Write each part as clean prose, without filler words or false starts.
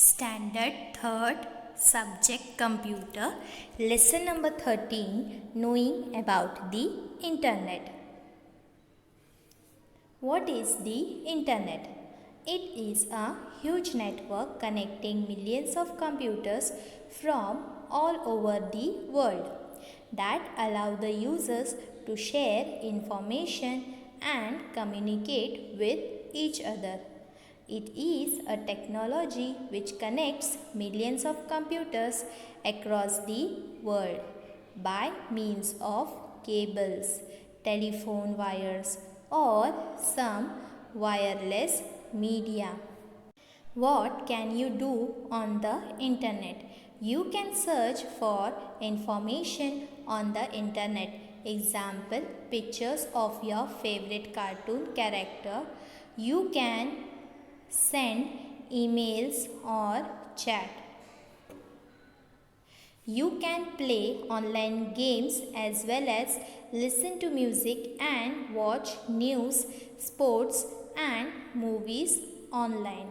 Standard 3rd Subject Computer Lesson number 13 Knowing about the Internet. What is the Internet? It is a huge network connecting millions of computers from all over the world that allow the users to share information and communicate with each other. It is a technology which connects millions of computers across the world by means of cables, telephone wires, or some wireless media. What can you do on the internet? You can search for information on the internet. Example, pictures of your favorite cartoon character. You can send emails or chat. You can play online games as well as listen to music and watch news, sports and movies online.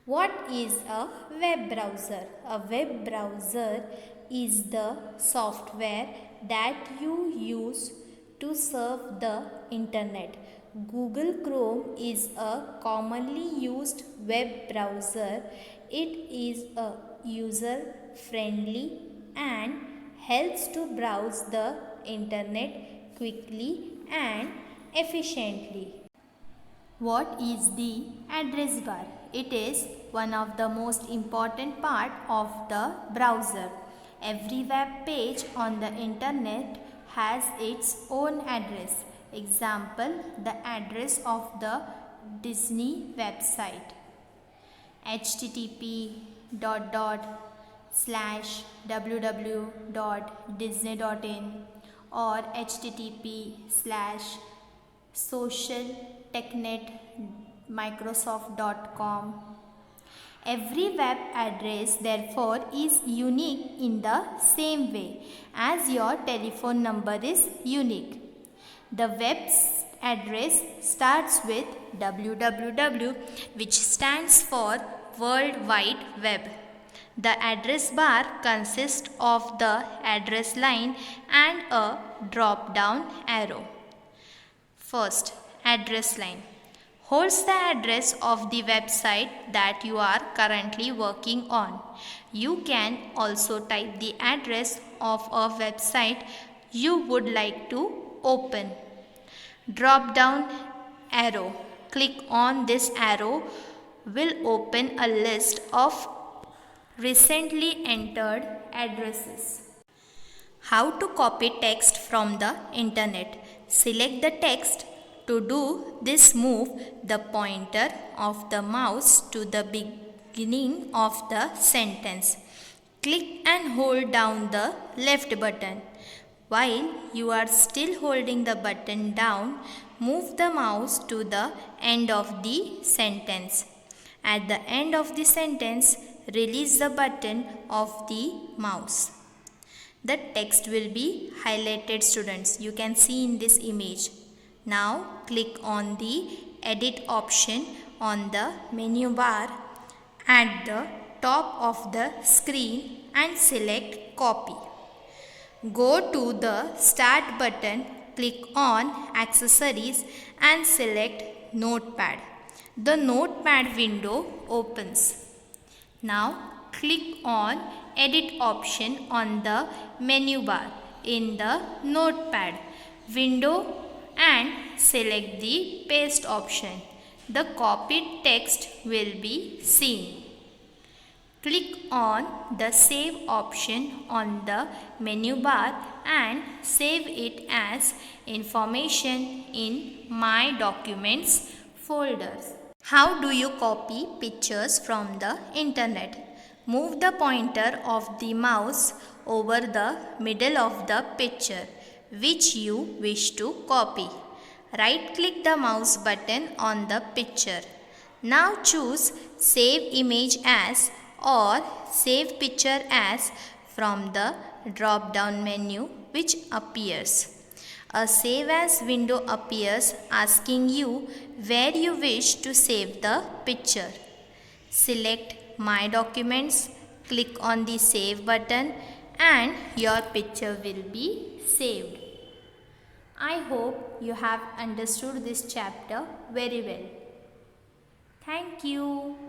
What is a web browser? A web browser is the software that you use to surf the internet. Google Chrome is a commonly used web browser. It is a user-friendly and helps to browse the internet quickly and efficiently. What is the address bar? It is one of the most important part of the browser. Every web page on the internet has its own address. Example, the address of the Disney website. http://www.disney.in or http://socialtechnet.microsoft.com. Every web address therefore is unique in the same way as your telephone number is unique. The web address starts with www, which stands for World Wide Web. The address bar consists of the address line and a drop-down arrow. First, address line holds the address of the website that you are currently working on. You can also type the address of a website you would like to open. Drop down arrow. Click on this arrow will open a list of recently entered addresses. How to copy text from the internet? Select the text. To do this, move the pointer of the mouse to the beginning of the sentence. Click and hold down the left button. While you are still holding the button down, move the mouse to the end of the sentence. At the end of the sentence, release the button of the mouse. The text will be highlighted, students. You can see in this image. Now click on the edit option on the menu bar at the top of the screen and select copy. Go to the start button, click on accessories and select notepad. The notepad window opens. Now click on edit option on the menu bar in the notepad window and select the paste option. The copied text will be seen. Click on the save option on the menu bar and save it as information in My Documents folders. How do you copy pictures from the internet? Move the pointer of the mouse over the middle of the picture which you wish to copy. Right click the mouse button on the picture. Now choose Save Image As or Save Picture As from the drop down menu which appears. A Save As window appears asking you where you wish to save the picture. Select My Documents, click on the Save button and your picture will be saved. I hope you have understood this chapter very well. Thank you.